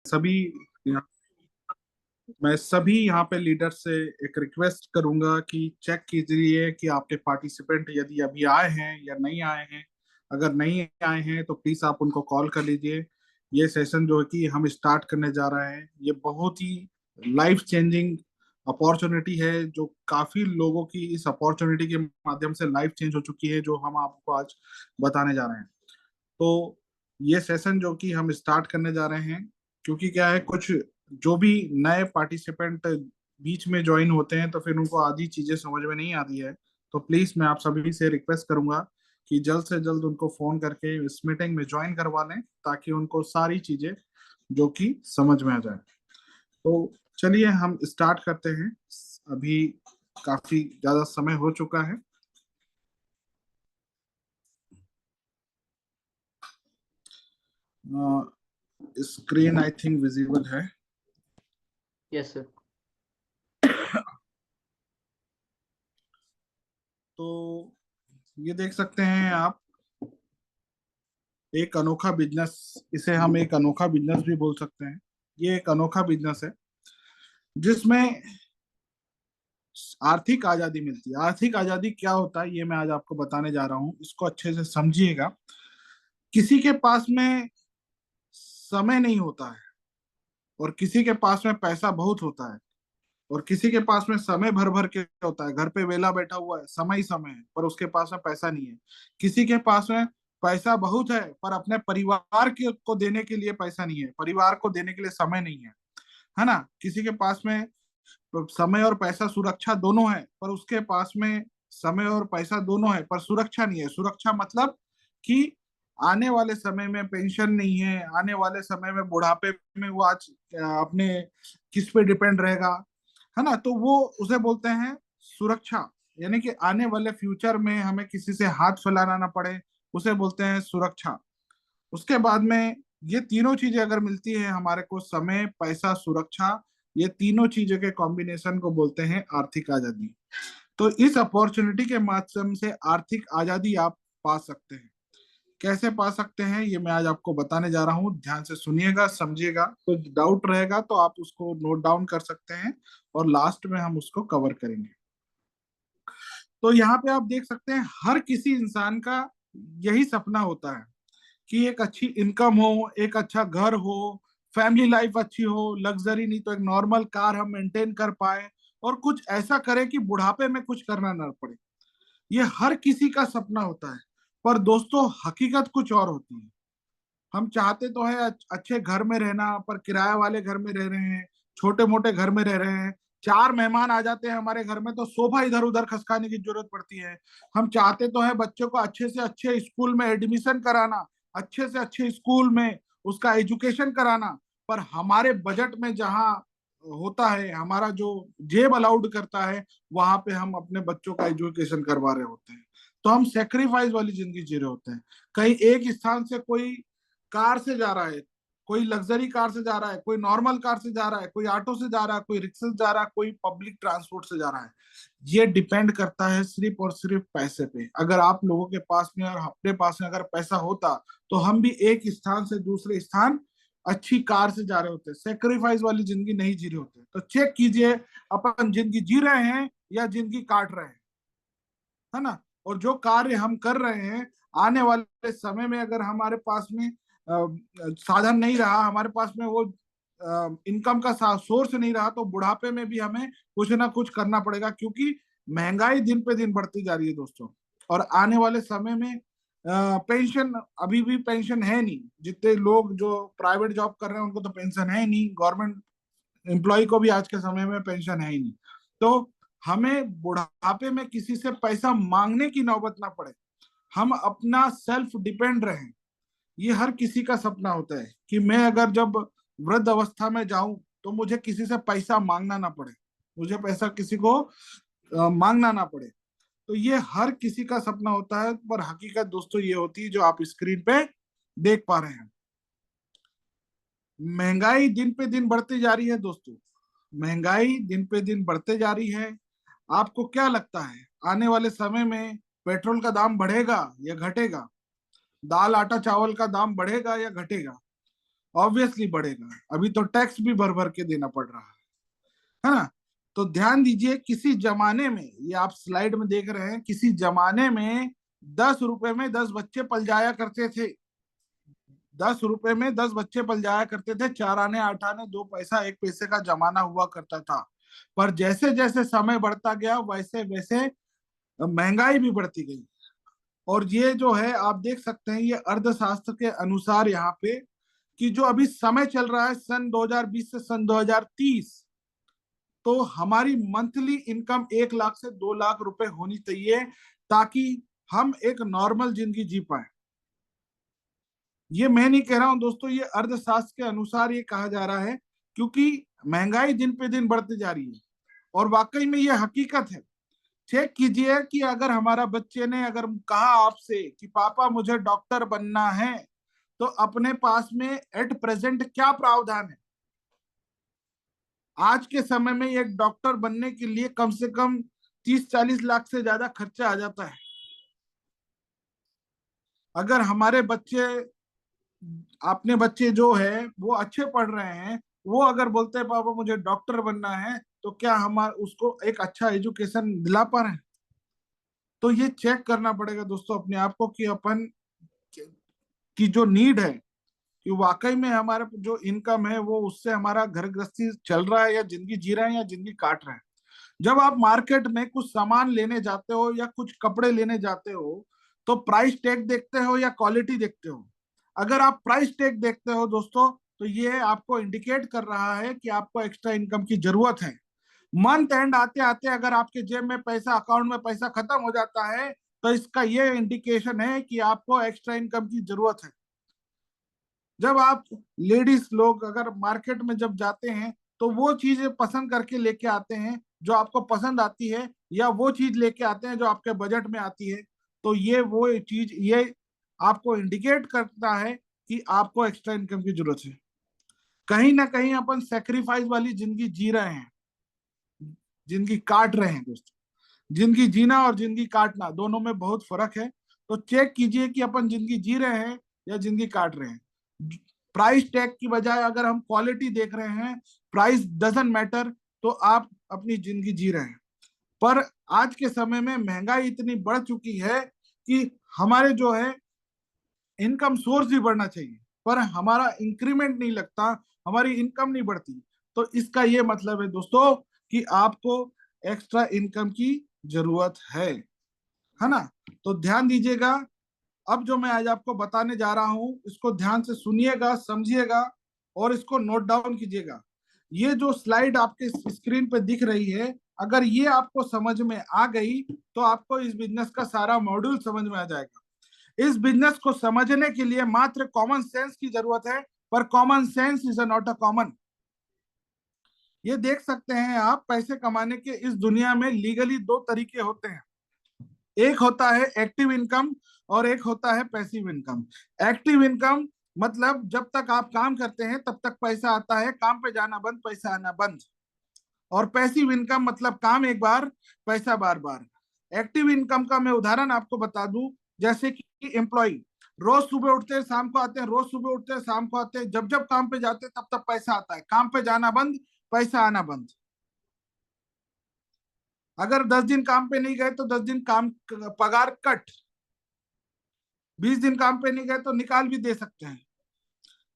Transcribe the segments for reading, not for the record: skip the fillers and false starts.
सभी मैं सभी यहाँ पे लीडर से एक रिक्वेस्ट करूंगा कि चेक कीजिए कि आपके पार्टिसिपेंट यदि अभी आए हैं या नहीं आए हैं। अगर नहीं आए हैं तो प्लीज आप उनको कॉल कर लीजिए। ये सेशन जो है कि हम स्टार्ट करने जा रहे हैं, ये बहुत ही लाइफ चेंजिंग अपॉर्चुनिटी है, जो काफी लोगों की इस अपॉर्चुनिटी के माध्यम से लाइफ चेंज हो चुकी है, जो हम आपको आज बताने जा रहे हैं। तो ये सेशन जो कि हम स्टार्ट करने जा रहे हैं, क्योंकि क्या है, कुछ जो भी नए पार्टिसिपेंट बीच में ज्वाइन होते हैं तो फिर उनको आधी चीजें समझ में नहीं आती है। तो प्लीज मैं आप सभी से रिक्वेस्ट करूंगा कि जल्द से जल्द उनको फोन करके इस मीटिंग में ज्वाइन करवा लें, ताकि उनको सारी चीजें जो कि समझ में आ जाए। तो चलिए हम स्टार्ट करते हैं। अभी काफी ज्यादा समय हो चुका है। स्क्रीन आई थिंक विजिबल है। Yes sir. तो ये देख सकते हैं आप, एक अनोखा बिजनेस, इसे हम एक अनोखा बिजनेस भी बोल सकते हैं। ये एक अनोखा बिजनेस है जिसमें आर्थिक आजादी मिलती है। आर्थिक आजादी क्या होता है ये मैं आज आपको बताने जा रहा हूँ, इसको अच्छे से समझिएगा। किसी के पास में समय नहीं होता है, और किसी के पास में पैसा बहुत होता है, और किसी के पास में समय भर भर के होता है, घर पे वेला बैठा हुआ है, समय ही समय है, पर उसके पास में पैसा नहीं है। किसी के पास में पैसा बहुत है पर अपने परिवार के को देने के लिए पैसा नहीं है, परिवार को देने के लिए समय नहीं है ना। किसी के पास में समय और पैसा, सुरक्षा दोनों है, पर उसके पास में समय और पैसा दोनों है पर सुरक्षा नहीं है। सुरक्षा मतलब कि आने वाले समय में पेंशन नहीं है, आने वाले समय में बुढ़ापे में वो आज अपने किस पे डिपेंड रहेगा, है ना। तो वो उसे बोलते हैं सुरक्षा, यानी कि आने वाले फ्यूचर में हमें किसी से हाथ फैलाना ना पड़े, उसे बोलते हैं सुरक्षा। उसके बाद में ये तीनों चीजें अगर मिलती है हमारे को, समय पैसा सुरक्षा, ये तीनों चीजों के कॉम्बिनेशन को बोलते हैं आर्थिक आजादी। तो इस अपॉर्चुनिटी के माध्यम से आर्थिक आजादी आप पा सकते हैं। कैसे पा सकते हैं ये मैं आज आपको बताने जा रहा हूँ, ध्यान से सुनिएगा, समझिएगा। कुछ डाउट रहेगा तो आप उसको नोट डाउन कर सकते हैं, और लास्ट में हम उसको कवर करेंगे। तो यहाँ पे आप देख सकते हैं हर किसी इंसान का यही सपना होता है कि एक अच्छी इनकम हो, एक अच्छा घर हो, फैमिली लाइफ अच्छी हो, लग्जरी नहीं तो एक नॉर्मल कार हम मेंटेन कर पाए, और कुछ ऐसा करें कि बुढ़ापे में कुछ करना ना पड़े। ये हर किसी का सपना होता है। पर दोस्तों हकीकत कुछ और होती है। हम चाहते तो है अच्छे घर में रहना, पर किराए वाले घर में रह रहे हैं, छोटे मोटे घर में रह रहे हैं। चार मेहमान आ जाते हैं हमारे घर में तो सोफा इधर उधर खसकाने की जरूरत पड़ती है। हम चाहते तो है बच्चों को अच्छे से अच्छे स्कूल में एडमिशन कराना, अच्छे से अच्छे स्कूल में उसका एजुकेशन कराना, पर हमारे बजट में जहाँ होता है, हमारा जो जेब अलाउड करता है, वहां पे हम अपने बच्चों का एजुकेशन करवा रहे होते हैं। तो हम सेक्रीफाइस वाली जिंदगी जी रहे होते हैं। कहीं एक स्थान से कोई कार से जा रहा है, कोई लग्जरी कार से जा रहा है, कोई नॉर्मल कार से जा रहा है, कोई ऑटो से जा रहा है, कोई रिक्शा से जा रहा है, कोई पब्लिक ट्रांसपोर्ट से जा रहा है। ये डिपेंड करता है सिर्फ और सिर्फ पैसे पे। अगर आप लोगों के पास में और अपने पास में अगर पैसा होता तो हम भी एक स्थान से दूसरे स्थान अच्छी कार से जा रहे होते, सेक्रीफाइस वाली जिंदगी नहीं जी रहे होते। तो चेक कीजिए अपन जिंदगी जी रहे हैं या जिंदगी काट रहे हैं, है ना। और जो कार्य हम कर रहे हैं, आने वाले समय में अगर हमारे पास में साधन नहीं रहा, हमारे पास में वो इनकम का सोर्स नहीं रहा, तो बुढ़ापे में भी हमें कुछ ना कुछ करना पड़ेगा, क्योंकि महंगाई दिन पे दिन बढ़ती जा रही है दोस्तों। और आने वाले समय में पेंशन, अभी भी पेंशन है नहीं। जितने लोग जो प्राइवेट जॉब कर रहे हैं उनको तो पेंशन है ही नहीं, गवर्नमेंट एम्प्लॉय को भी आज के समय में पेंशन है ही नहीं। तो हमें बुढ़ापे में किसी से पैसा मांगने की नौबत ना पड़े, हम अपना सेल्फ डिपेंड रहें। ये हर किसी का सपना होता है कि मैं अगर जब वृद्ध अवस्था में जाऊं तो मुझे किसी से पैसा मांगना ना पड़े, मुझे पैसा किसी को मांगना ना पड़े। तो ये हर किसी का सपना होता है, पर हकीकत दोस्तों ये होती है जो आप स्क्रीन पे देख पा रहे हैं। महंगाई दिन पे दिन बढ़ती जा रही है दोस्तों, महंगाई दिन पे दिन बढ़ते जा रही है। आपको क्या लगता है आने वाले समय में पेट्रोल का दाम बढ़ेगा या घटेगा? दाल आटा चावल का दाम बढ़ेगा या घटेगा? ऑब्वियसली बढ़ेगा, अभी तो टैक्स भी भर भर के देना पड़ रहा है ना। तो ध्यान दीजिए, किसी जमाने में, ये आप स्लाइड में देख रहे हैं, किसी जमाने में 10 रुपए में 10 बच्चे पल जाया करते थे। 10 रुपए में 10 बच्चे पल जाया करते थे। 4 आने 8 आने 2 पैसा 1 पैसे का जमाना हुआ करता था। पर जैसे जैसे समय बढ़ता गया वैसे वैसे महंगाई भी बढ़ती गई। और ये जो है आप देख सकते हैं, ये अर्थशास्त्र के अनुसार यहाँ पे, कि जो अभी समय चल रहा है सन 2020 से सन 2030, तो हमारी मंथली इनकम 1 लाख से 2 लाख रुपए होनी चाहिए, ताकि हम एक नॉर्मल जिंदगी जी पाए। ये मैं नहीं कह रहा हूं दोस्तों, ये अर्थशास्त्र के अनुसार ये कहा जा रहा है, क्योंकि महंगाई दिन पे दिन बढ़ती जा रही है। और वाकई में ये हकीकत है। चेक कीजिए कि अगर हमारा बच्चे ने अगर कहा आपसे कि पापा मुझे डॉक्टर बनना है, तो अपने पास में एट प्रेजेंट क्या प्रावधान है। आज के समय में एक डॉक्टर बनने के लिए कम से कम 30-40 लाख से ज्यादा खर्चा आ जाता है। अगर हमारे बच्चे, अपने बच्चे जो है वो अच्छे पढ़ रहे हैं, वो अगर बोलते हैं पापा मुझे डॉक्टर बनना है, तो क्या हम उसको एक अच्छा एजुकेशन दिला पा रहे हैं। तो ये चेक करना पड़ेगा दोस्तों अपने आप को, कि अपन की जो नीड है, कि वाकई में हमारे जो इनकम है वो उससे हमारा घर गृहस्थी चल रहा है, या जिंदगी जी रहे हैं, या जिंदगी काट रहे हैं। जब आप मार्केट में कुछ सामान लेने जाते हो या कुछ कपड़े लेने जाते हो, तो प्राइस टैग देखते हो या क्वालिटी देखते हो। अगर आप प्राइस टैग देखते हो दोस्तों, तो ये आपको इंडिकेट कर रहा है कि आपको एक्स्ट्रा इनकम की जरूरत है। मंथ एंड आते आते अगर आपके जेब में पैसा, अकाउंट में पैसा खत्म हो जाता है, तो इसका ये इंडिकेशन है कि आपको एक्स्ट्रा इनकम की जरूरत है। जब आप लेडीज लोग अगर मार्केट में जब जाते हैं, तो वो चीजें पसंद करके लेके आते हैं जो आपको पसंद आती है, या वो चीज लेके आते हैं जो आपके बजट में आती है। तो ये वो चीज, ये आपको इंडिकेट करता है कि आपको एक्स्ट्रा इनकम की जरूरत है। कहीं ना कहीं अपन सेक्रीफाइस वाली जिंदगी जी रहे हैं, जिंदगी काट रहे हैं दोस्तों। जिंदगी जीना और जिंदगी काटना दोनों में बहुत फर्क है। तो चेक कीजिए कि अपन जिंदगी जी रहे हैं या जिंदगी काट रहे हैं। प्राइस टैग की बजाय अगर हम क्वालिटी देख रहे हैं, प्राइस डजंट मैटर, तो आप अपनी जिंदगी जी रहे हैं। पर आज के समय में महंगाई इतनी बढ़ चुकी है कि हमारे जो है इनकम सोर्स भी बढ़ना चाहिए, पर हमारा इंक्रीमेंट नहीं लगता, हमारी इनकम नहीं बढ़ती। तो इसका ये मतलब है दोस्तों कि आपको एक्स्ट्रा इनकम की जरूरत है ना। तो ध्यान दीजिएगा, अब जो मैं आज आपको बताने जा रहा हूं, इसको ध्यान से सुनिएगा, समझिएगा, और इसको नोट डाउन कीजिएगा। ये जो स्लाइड आपके स्क्रीन पे दिख रही है, अगर ये आपको समझ में आ गई, तो आपको इस बिजनेस का सारा मॉड्यूल समझ में आ जाएगा। इस बिजनेस को समझने के लिए मात्र कॉमन सेंस की जरूरत है, पर common sense is not a common. ये देख सकते हैं आप, पैसे कमाने के इस दुनिया में लीगली 2 तरीके होते हैं। एक होता है एक्टिव इनकम, और एक होता है पैसिव इनकम। एक्टिव इनकम मतलब जब तक आप काम करते हैं तब तक पैसा आता है, काम पे जाना बंद, पैसा आना बंद। और पैसिव इनकम मतलब काम एक बार, पैसा बार बार। एक्टिव इनकम का मैं उदाहरण आपको बता दूं, जैसे कि एम्प्लॉय रोज सुबह उठते हैं शाम को आते हैं, रोज सुबह उठते हैं शाम को आते हैं, जब जब काम पे जाते हैं तब तक पैसा आता है, काम पे जाना बंद, पैसा आना बंद। अगर 10 दिन काम पे नहीं गए तो 10 दिन काम पगार कट, 20 दिन काम पे नहीं गए तो निकाल भी दे सकते हैं।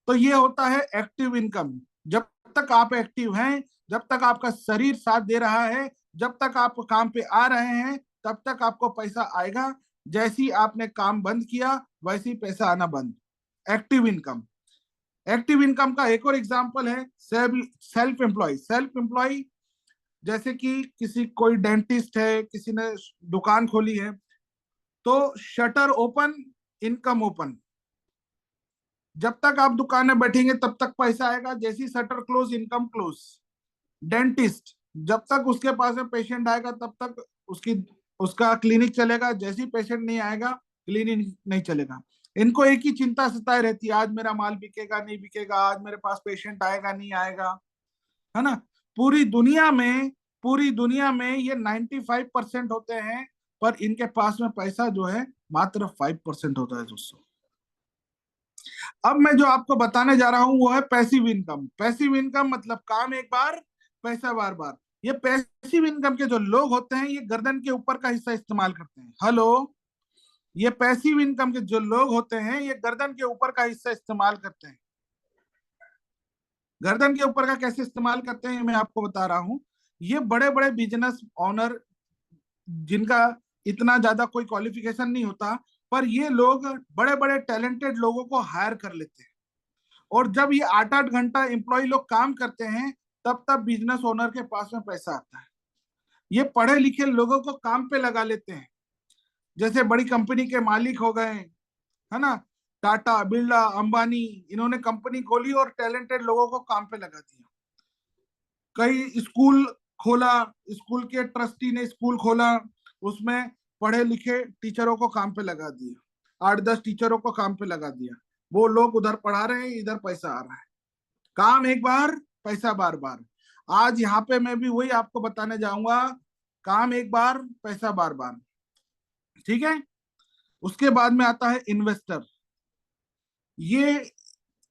तो ये होता है एक्टिव इनकम। जब तक आप एक्टिव हैं, जब तक आपका शरीर साथ दे रहा है, जब तक आप काम पे आ रहे हैं, तब तक आपको पैसा आएगा। जैसे ही आपने काम बंद किया, वैसे ही पैसा आना बंद। Active income. एक्टिव इनकम का एक और एग्जांपल है सेल्फ एम्प्लॉय। सेल्फ एम्प्लॉय जैसे कि किसी, कोई डेंटिस्ट है, किसी ने दुकान खोली है, तो शटर ओपन, इनकम ओपन। जब तक आप दुकान में बैठेंगे तब तक पैसा आएगा, जैसी shutter close, income close. Dentist, जब तक उसके पास में पेशेंट आएगा तब तक उसकी उसका क्लिनिक चलेगा, जैसी पेशेंट नहीं आएगा क्लिनिक नहीं चलेगा। इनको एक ही चिंता सताए रहती है, आज मेरा माल बिकेगा नहीं बिकेगा, आज मेरे पास पेशेंट आएगा नहीं आएगा, है ना। पूरी दुनिया में, पूरी दुनिया में ये 95% होते हैं, पर इनके पास में पैसा जो है मात्र 5% होता है दोस्तों। अब मैं जो आपको बताने जा रहा हूं वो है पैसिव इनकम। पैसिव इनकम मतलब काम एक बार, पैसा बार बार। ये पैसिव इनकम के जो लोग होते हैं ये गर्दन के ऊपर का हिस्सा इस्तेमाल करते हैं। हेलो, ये पैसिव इनकम के जो लोग होते हैं ये गर्दन के ऊपर का हिस्सा इस्तेमाल करते हैं। गर्दन के ऊपर का कैसे इस्तेमाल करते हैं मैं आपको बता रहा हूं। ये बड़े बड़े बिजनेस ओनर जिनका इतना ज्यादा कोई क्वालिफिकेशन नहीं होता, पर ये लोग बड़े बड़े टैलेंटेड लोगों को हायर कर लेते हैं। और जब ये 8-8 घंटा एम्प्लॉय लोग काम करते हैं तब तब बिजनेस ओनर के पास में पैसा आता है। ये पढ़े लिखे लोगों को काम पे लगा लेते हैं। जैसे बड़ी कंपनी के मालिक हो गए, है ना, टाटा, बिरला, अंबानी, इन्होंने कंपनी खोली और टैलेंटेड लोगों को काम पे लगा दिया। कई स्कूल खोला, स्कूल के ट्रस्टी ने स्कूल खोला, उसमें पढ़े लिखे टीचरों को काम पे लगा दिया, 8-10 टीचरों को काम पे लगा दिया। वो लोग उधर पढ़ा रहे हैं, इधर पैसा आ रहा है। काम एक बार, पैसा बार बार। आज यहाँ पे मैं भी वही आपको बताने जाऊंगा, काम एक बार, पैसा बार बार। ठीक है। उसके बाद में आता है इन्वेस्टर। ये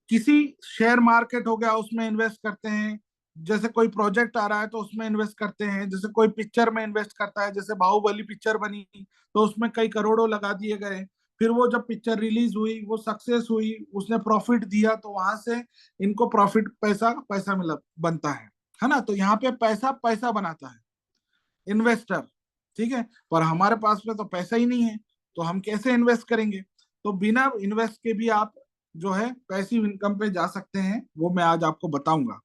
किसी शेयर मार्केट हो गया उसमें इन्वेस्ट करते हैं। जैसे कोई प्रोजेक्ट आ रहा है तो उसमें इन्वेस्ट करते हैं। जैसे कोई पिक्चर में इन्वेस्ट करता है, जैसे बाहुबली पिक्चर बनी तो उसमें कई करोड़ों लगा दिए गए। फिर वो जब पिक्चर रिलीज हुई, वो सक्सेस हुई, उसने प्रॉफिट दिया, तो वहां से इनको प्रॉफिट, पैसा पैसा मिला बनता है ना। तो यहाँ पे पैसा पैसा बनाता है इन्वेस्टर। ठीक है। पर हमारे पास में तो पैसा ही नहीं है, तो हम कैसे इन्वेस्ट करेंगे? तो बिना इन्वेस्ट के भी आप जो है पैसिव इनकम पे जा सकते हैं, वो मैं आज आपको बताऊंगा।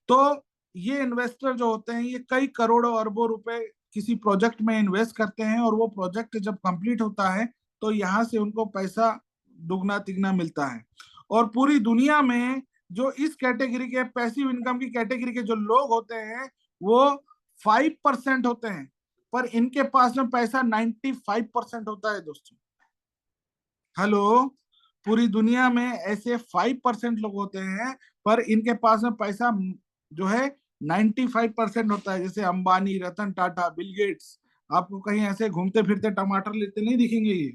तो ये इन्वेस्टर जो होते हैं ये कई करोड़ों अरबों रुपए किसी प्रोजेक्ट में इन्वेस्ट करते हैं, और वो प्रोजेक्ट जब कंप्लीट होता है तो यहाँ से उनको पैसा दुगना तिगना मिलता है। और पूरी दुनिया में जो इस कैटेगरी के पैसिव इनकम की कैटेगरी के जो लोग होते हैं वो 5% होते हैं, पर इनके पास में पैसा 95% होता है दोस्तों। हेलो, पूरी दुनिया में ऐसे 5% लोग होते हैं, पर इनके पास में पैसा जो है 95% होता है। जैसे अंबानी, रतन टाटा, बिल गेट्स, आपको कहीं ऐसे घूमते फिरते टमाटर लेते नहीं दिखेंगे ये।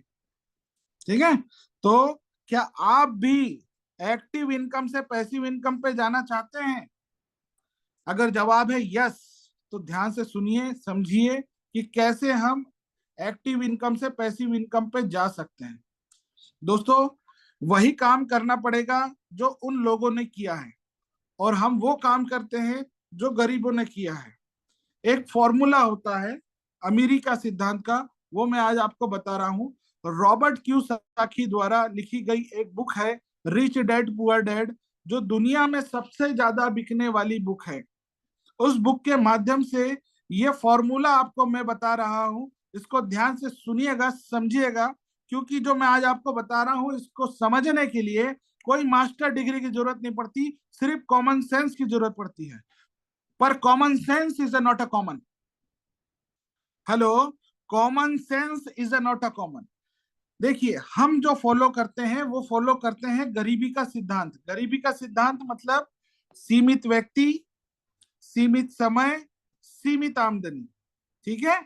ठीक है। तो क्या आप भी एक्टिव इनकम से पैसिव इनकम पे जाना चाहते हैं? अगर जवाब है यस, तो ध्यान से सुनिए, समझिए कि कैसे हम एक्टिव इनकम से पैसिव इनकम पे जा सकते हैं। दोस्तों, वही काम करना पड़ेगा जो उन लोगों ने किया है, और हम वो काम करते हैं जो गरीबों ने किया है। एक फॉर्मूला होता है अमीरी का सिद्धांत का, वो मैं आज आपको बता रहा हूं। रॉबर्ट क्यू साकी द्वारा लिखी गई एक बुक है, रिच डैड पुअर डैड, जो दुनिया में सबसे ज्यादा बिकने वाली बुक है। उस बुक के माध्यम से ये फॉर्मूला आपको मैं बता रहा हूं, इसको ध्यान से सुनिएगा, समझिएगा, क्योंकि जो मैं आज आपको बता रहा हूं इसको समझने के लिए कोई मास्टर डिग्री की जरूरत नहीं पड़ती, सिर्फ कॉमन सेंस की जरूरत पड़ती है। पर common sense is not a common. Hello, common sense is not a common. देखिए, हम जो फॉलो करते हैं वो फॉलो करते हैं गरीबी का सिद्धांत। गरीबी का सिद्धांत मतलब सीमित व्यक्ति, सीमित समय, सीमित आमदनी। ठीक है।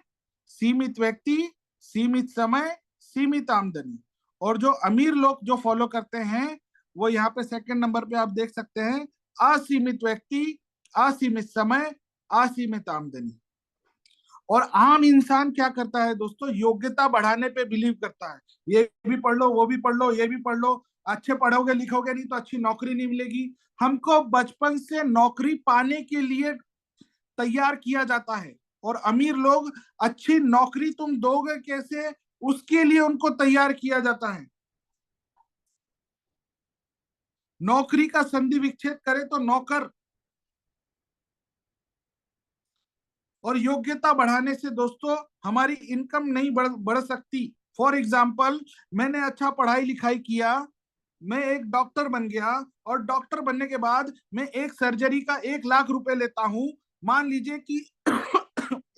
सीमित व्यक्ति, सीमित समय, सीमित आमदनी। और जो अमीर लोग जो फॉलो करते हैं वो यहाँ पे सेकंड नंबर पे आप देख सकते हैं, असीमित व्यक्ति, असीमित समय, असीमित आमदनी। और आम इंसान क्या करता है दोस्तों? योग्यता बढ़ाने पे बिलीव करता है। ये भी पढ़ लो, वो भी पढ़ लो, ये भी पढ़ लो, अच्छे पढ़ोगे लिखोगे नहीं तो अच्छी नौकरी नहीं मिलेगी। हमको बचपन से नौकरी पाने के लिए तैयार किया जाता है, और अमीर लोग अच्छी नौकरी तुम दोगे कैसे, उसके लिए उनको तैयार किया जाता है। नौकरी का संधि विच्छेद करे तो नौकर। और योग्यता बढ़ाने से दोस्तों हमारी इनकम नहीं बढ़ सकती। फॉर एग्जाम्पल, मैंने अच्छा पढ़ाई लिखाई किया, मैं एक डॉक्टर बन गया, और डॉक्टर बनने के बाद मैं एक सर्जरी का 1 लाख रुपए लेता हूं। मान लीजिए कि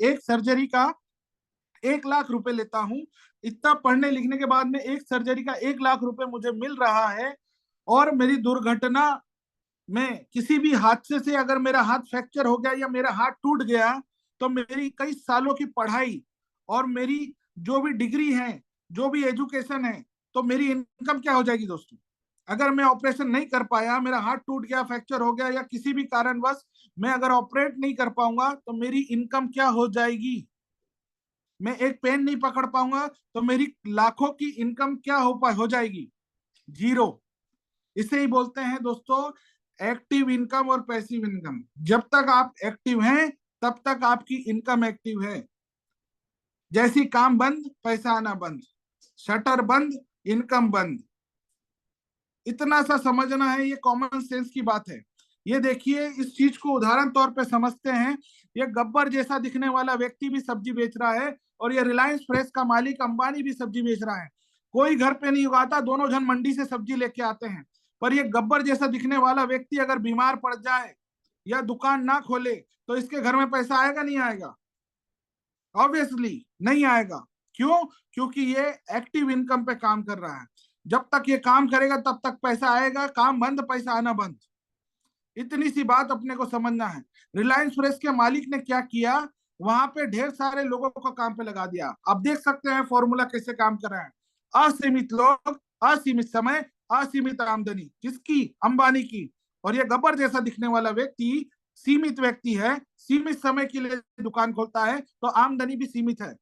एक सर्जरी का 1 लाख रुपए लेता हूं। इतना पढ़ने लिखने के बाद में एक सर्जरी का 1 लाख रुपए मुझे मिल रहा है, और मेरी दुर्घटना में किसी भी हादसे से अगर मेरा हाथ फ्रैक्चर हो गया या मेरा हाथ टूट गया, तो मेरी कई सालों की पढ़ाई और मेरी जो भी डिग्री है, जो भी एजुकेशन है, तो मेरी इनकम क्या हो जाएगी दोस्तों? अगर मैं ऑपरेशन नहीं कर पाया, मेरा हाथ टूट गया, फ्रैक्चर हो गया, या किसी भी कारणवश मैं अगर ऑपरेट नहीं कर पाऊंगा, तो मेरी इनकम क्या हो जाएगी? मैं एक पेन नहीं पकड़ पाऊंगा तो मेरी लाखों की इनकम क्या हो जाएगी? जीरो। इसे ही बोलते हैं दोस्तों एक्टिव इनकम और पैसिव इनकम। जब तक आप एक्टिव हैं तब तक आपकी इनकम एक्टिव है। जैसी काम बंद, पैसा आना बंद। शटर बंद, इनकम बंद। इतना सा समझना है, ये कॉमन सेंस की बात है। ये देखिए, इस चीज को उदाहरण तौर पे समझते हैं। ये गब्बर जैसा दिखने वाला व्यक्ति भी सब्जी बेच रहा है, और ये रिलायंस फ्रेश का मालिक अंबानी भी सब्जी बेच रहा है। कोई घर पे नहीं उगाता, दोनों जन मंडी से सब्जी लेके आते हैं। पर ये गब्बर जैसा दिखने वाला व्यक्ति अगर बीमार पड़ जाए या दुकान ना खोले, तो इसके घर में पैसा आएगा नहीं आएगा? ऑब्वियसली नहीं आएगा। क्यों? क्योंकि ये एक्टिव इनकम पे काम कर रहा है। जब तक ये काम करेगा तब तक पैसा आएगा, काम बंद, पैसा आना बंद। इतनी सी बात अपने को समझना है। रिलायंस फ्रेश के मालिक ने क्या किया, वहां पे ढेर सारे लोगों को काम पे लगा दिया। आप देख सकते हैं फॉर्मूला कैसे काम कर रहा है। असीमित लोग, असीमित समय, असीमित आमदनी। किसकी? अंबानी की। और ये गब्बर जैसा दिखने वाला व्यक्ति सीमित व्यक्ति है, सीमित समय के लिए दुकान खोलता है, तो आमदनी भी सीमित है।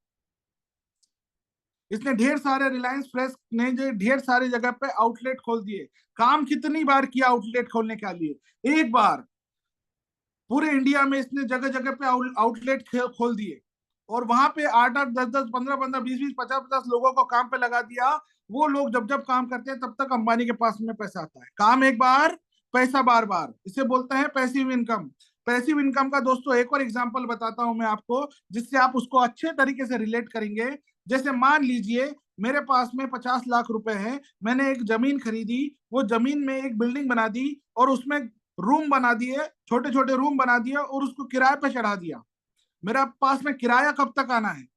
इसने ढेर सारे, रिलायंस फ्रेश ने जो ढेर सारी जगह पे आउटलेट खोल दिए। काम कितनी बार किया आउटलेट खोलने के लिए? एक बार। पूरे इंडिया में इसने जगह जगह पे आउटलेट खोल दिए, और वहां पे 8-8, 10-10, 15-15, 20-20, 50-50 लोगों को काम पे लगा दिया। वो लोग जब जब काम करते हैं तब तक अंबानी के पास में पैसा आता है। काम एक बार, पैसा बार बार। इसे बोलते हैं पैसिव इनकम। पैसिव इनकम का दोस्तों एक और एग्जांपल बताता हूं मैं आपको, जिससे आप उसको अच्छे तरीके से रिलेट करेंगे। जैसे मान लीजिए मेरे पास में 50 लाख रुपए है, मैंने एक जमीन खरीदी, वो जमीन में एक बिल्डिंग बना दी, और उसमें रूम बना दिए, छोटे छोटे रूम बना दिए, और उसको किराए पे चढ़ा दिया। मेरा पास में किराया कब तक आना है?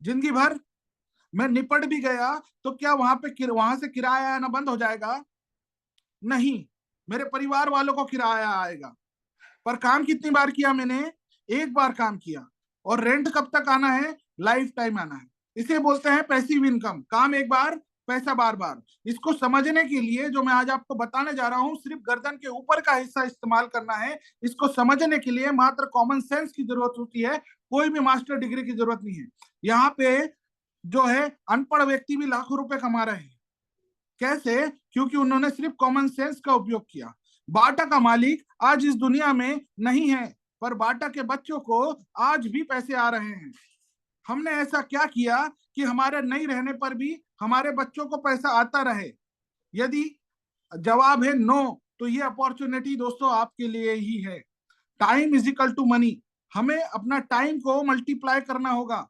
जिंदगी भर। मैं निपट भी गया तो क्या वहां से किराया आना बंद हो जाएगा? नहीं, मेरे परिवार वालों को किराया आएगा। पर काम कितनी बार किया मैंने? एक बार काम किया। और रेंट कब तक आना है? लाइफ टाइम आना है। इसे बोलते हैं पैसिव इनकम। काम एक बार, पैसा बार बार। इसको समझने के लिए जो मैं आज आपको बताने जा रहा हूं, सिर्फ गर्दन के ऊपर का हिस्सा इस्तेमाल करना है। इसको समझने के लिए मात्र कॉमन सेंस की जरूरत होती है, कोई भी मास्टर डिग्री की जरूरत नहीं है। यहाँ पे जो है अनपढ़ व्यक्ति भी लाखों रुपए कमा रहे हैं। कैसे? क्योंकि उन्होंने सिर्फ कॉमन सेंस का उपयोग किया। बाटा का मालिक आज इस दुनिया में नहीं है, पर बाटा के बच्चों को आज भी पैसे आ रहे हैं। हमने ऐसा क्या किया कि हमारे नहीं रहने पर भी हमारे बच्चों को पैसा आता रहे? यदि जवाब है नो, तो ये अपॉर्चुनिटी दोस्तों आपके लिए ही है। Time is equal to money. हमें अपना टाइम को मल्टीप्लाई करना होगा।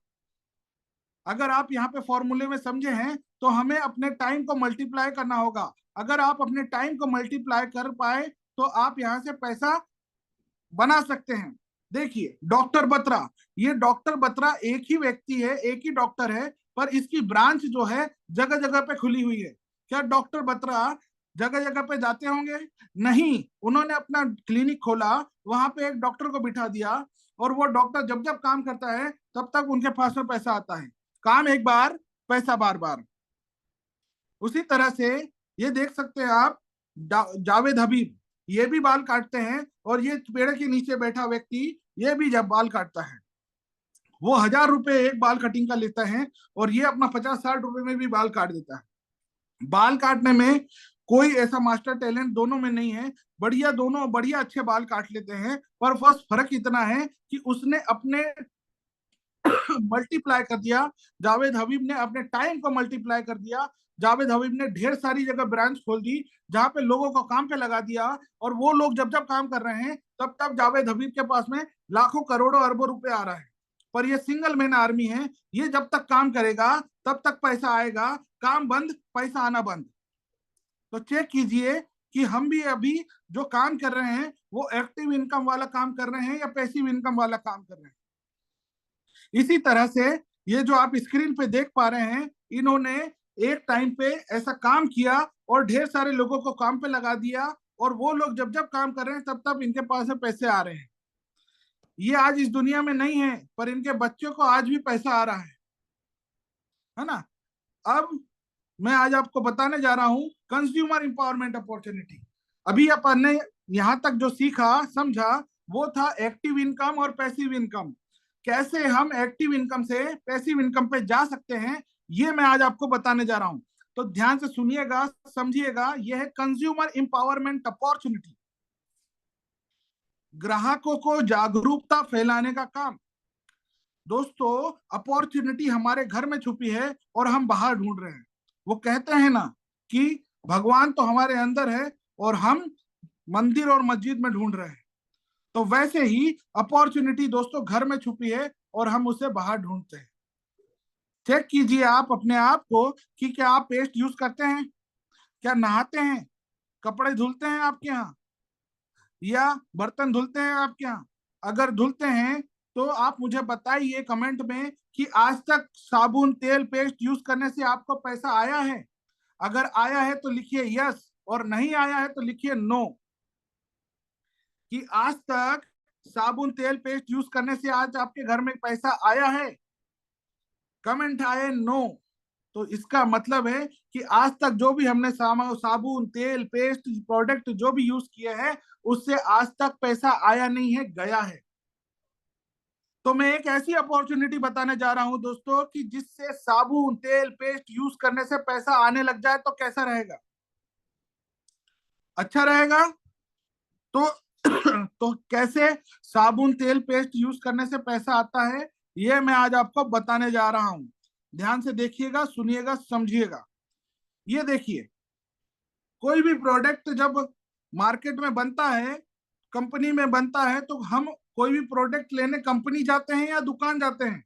अगर आप यहाँ पे फॉर्मूले में समझे हैं, तो हमें अपने टाइम को मल्टीप्लाई करना होगा। अगर आप अपने टाइम को मल्टीप्लाई कर पाए, तो आप यहाँ से पैसा बना सकते हैं। देखिए डॉक्टर बत्रा, ये डॉक्टर बत्रा एक ही व्यक्ति है, एक ही डॉक्टर है, पर इसकी ब्रांच जो है जगह जगह पे खुली हुई है। क्या डॉक्टर बत्रा जगह जगह पे जाते होंगे? नहीं, उन्होंने अपना क्लिनिक खोला, वहां पे एक डॉक्टर को बिठा दिया, और वो डॉक्टर जब जब काम करता है तब तक उनके पास में पैसा आता है। काम एक बार, पैसा बार बार। उसी तरह से ये देख सकते हैं आप, जावेद हबीब, ये भी बाल काटते हैं, और ये पेड़ के नीचे बैठा व्यक्ति, ये भी जब बाल काटता है। वो 1000 रुपए एक बाल कटिंग का लेता है, और ये अपना 50-60 रुपए में भी बाल काट देता है। बाल काटने में कोई ऐसा मास्टर टैलेंट दोनों में नहीं है। बढ़िया, दोनों बढ़िया अच्छे बाल काट लेते हैं, पर बस फर्क इतना है कि उसने अपने मल्टीप्लाई कर दिया, जावेद हबीब ने अपने टाइम को मल्टीप्लाई कर दिया। जावेद हबीब ने ढेर सारी जगह ब्रांच खोल दी, जहां पे लोगों को काम पे लगा दिया, और वो लोग जब जब काम कर रहे हैं तब तब जावेद हबीब के पास में लाखों करोड़ों अरबों रुपए आ रहा है। पर ये सिंगल मैन आर्मी है, ये जब तक काम करेगा तब तक पैसा आएगा, काम बंद, पैसा आना बंद। तो चेक कीजिए कि हम भी अभी जो काम कर रहे हैं वो एक्टिव इनकम वाला काम कर रहे हैं या पैसिव इनकम वाला काम कर रहे हैं। इसी तरह से ये जो आप स्क्रीन पे देख पा रहे हैं, इन्होंने एक टाइम पे ऐसा काम किया और ढेर सारे लोगों को काम पे लगा दिया, और वो लोग जब जब काम कर रहे हैं तब तब इनके पास में पैसे आ रहे हैं। ये आज इस दुनिया में नहीं है, पर इनके बच्चों को आज भी पैसा आ रहा है ना? अब मैं आज आपको बताने जा रहा हूं कंज्यूमर इंपावरमेंट अपॉर्चुनिटी। अभी अपन ने यहां तक जो सीखा समझा वो था एक्टिव इनकम और पैसिव इनकम। कैसे हम एक्टिव इनकम से पैसिव इनकम पे जा सकते हैं, ये मैं आज आपको बताने जा रहा हूं। तो ध्यान से सुनिएगा, समझिएगा। यह है कंज्यूमर इंपावरमेंट अपॉर्चुनिटी, ग्राहकों को जागरूकता फैलाने का काम। दोस्तों, अपॉर्चुनिटी हमारे घर में छुपी है और हम बाहर ढूंढ रहे हैं। वो कहते हैं ना कि भगवान तो हमारे अंदर है और हम मंदिर और मस्जिद में ढूंढ रहे हैं। तो वैसे ही अपॉर्चुनिटी दोस्तों घर में छुपी है और हम उसे बाहर ढूंढते हैं। चेक कीजिए आप अपने आप को कि क्या आप पेस्ट यूज करते हैं, क्या नहाते हैं, कपड़े धुलते हैं आपके यहाँ, या बर्तन धुलते हैं आपके यहाँ। अगर धुलते हैं तो आप मुझे बताइए कमेंट में कि आज तक साबुन तेल पेस्ट यूज करने से आपको पैसा आया है। अगर आया है तो लिखिए यस, और नहीं आया है तो लिखिए नो। कि आज तक साबुन तेल पेस्ट यूज करने से आज आपके घर में पैसा आया है, कमेंट आए नो। तो इसका मतलब है कि आज तक जो भी हमने साबुन तेल पेस्ट प्रोडक्ट जो भी यूज किए हैं उससे आज तक पैसा आया नहीं है, गया है। तो मैं एक ऐसी अपॉर्चुनिटी बताने जा रहा हूं दोस्तों कि जिससे साबुन तेल पेस्ट यूज करने से पैसा आने लग जाए तो कैसा रहेगा, अच्छा रहेगा। तो तो कैसे साबुन तेल पेस्ट यूज करने से पैसा आता है, ये मैं आज आपको बताने जा रहा हूं। ध्यान से देखिएगा, सुनिएगा, समझिएगा। ये देखिए, कोई भी प्रोडक्ट जब मार्केट में बनता है, कंपनी में बनता है, तो हम कोई भी प्रोडक्ट लेने कंपनी जाते हैं या दुकान जाते हैं?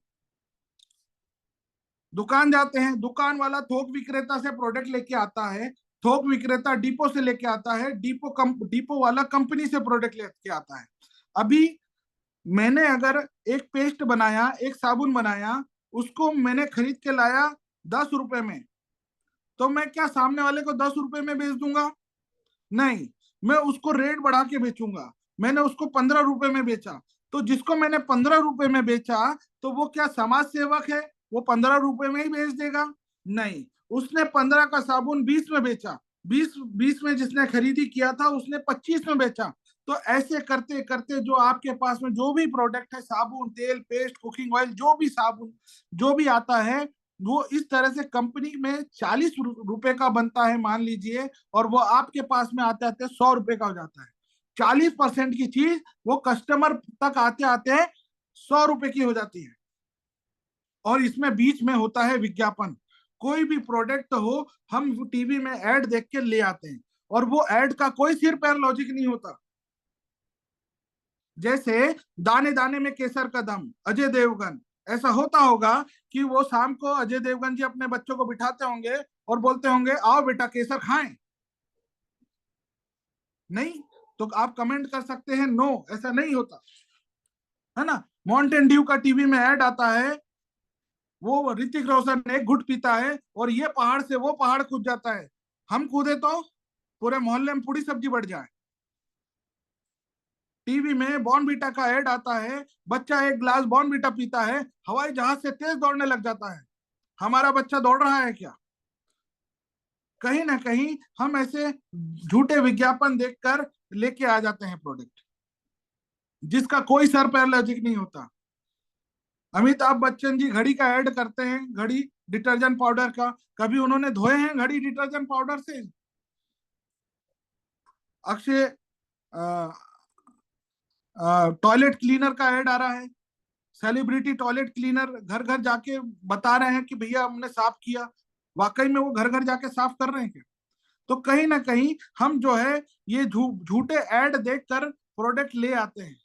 दुकान जाते हैं। दुकान वाला थोक विक्रेता से प्रोडक्ट लेके आता है, थोक विक्रेता डिपो से लेके आता है, डिपो वाला कंपनी से प्रोडक्ट लेके आता है। अभी मैंने अगर एक पेस्ट बनाया, एक साबुन बनाया, उसको मैंने खरीद के लाया 10 रुपए में, तो मैं क्या सामने वाले को 10 रुपए में बेच दूंगा? नहीं, मैं उसको रेट बढ़ा के बेचूंगा। मैंने उसको 15 रुपए में बेचा, तो जिसको मैंने 15 रुपए में बेचा, तो वो क्या समाज सेवक है? वो 15 रुपए में ही बेच देगा? नहीं, उसने 15 का साबुन 20 में बेचा। 20 में जिसने खरीदी किया था उसने 25 में बेचा। तो ऐसे करते करते जो आपके पास में जो भी प्रोडक्ट है, साबुन तेल पेस्ट कुकिंग ऑयल, जो भी साबुन जो भी आता है, वो इस तरह से कंपनी में 40 रुपए का बनता है मान लीजिए, और वो आपके पास में आते आते 100 रुपए का हो जाता है। 40% की चीज वो कस्टमर तक आते आते 100 रुपए की हो जाती है। और इसमें बीच में होता है विज्ञापन। कोई भी प्रोडक्ट हो, हम टीवी में ऐड देख के ले आते हैं, और वो ऐड का कोई सिर पैर लॉजिक नहीं होता। जैसे दाने दाने में केसर का दम, अजय देवगन। ऐसा होता होगा कि वो शाम को अजय देवगन जी अपने बच्चों को बिठाते होंगे और बोलते होंगे आओ बेटा केसर खाएं। नहीं, तो आप कमेंट कर सकते हैं नो, ऐसा नहीं होता है ना। माउंटेन ड्यू का टीवी में ऐड आता है, वो ऋतिक रोशन एक घुट पीता है और ये पहाड़ से वो पहाड़ कूद जाता है। हम कूदे तो पूरे मोहल्ले में पूरी सब्जी बढ़ जाए। टीवी में बॉर्नवीटा का ऐड आता है, बच्चा एक ग्लास बॉर्नवीटा पीता है, हवाई जहाज से तेज दौड़ने लग जाता है। हमारा बच्चा दौड़ रहा है क्या? कहीं ना कहीं हम ऐसे झूठे विज्ञापन देखकर लेके आ जाते हैं प्रोडक्ट, जिसका कोई सर पैर लॉजिक नहीं होता। अमिताभ बच्चन जी घड़ी का ऐड करते हैं, घड़ी डिटर्जेंट पाउडर का। कभी उन्होंने धोए हैं घड़ी डिटर्जेंट पाउडर से? अक्षय टॉयलेट क्लीनर का ऐड आ रहा है, सेलिब्रिटी टॉयलेट क्लीनर घर घर जाके बता रहे हैं कि भैया हमने साफ किया। वाकई में वो घर घर जाके साफ कर रहे हैं क्या? तो कहीं ना कहीं हम जो है ये झूठे ऐड देखकर प्रोडक्ट ले आते हैं,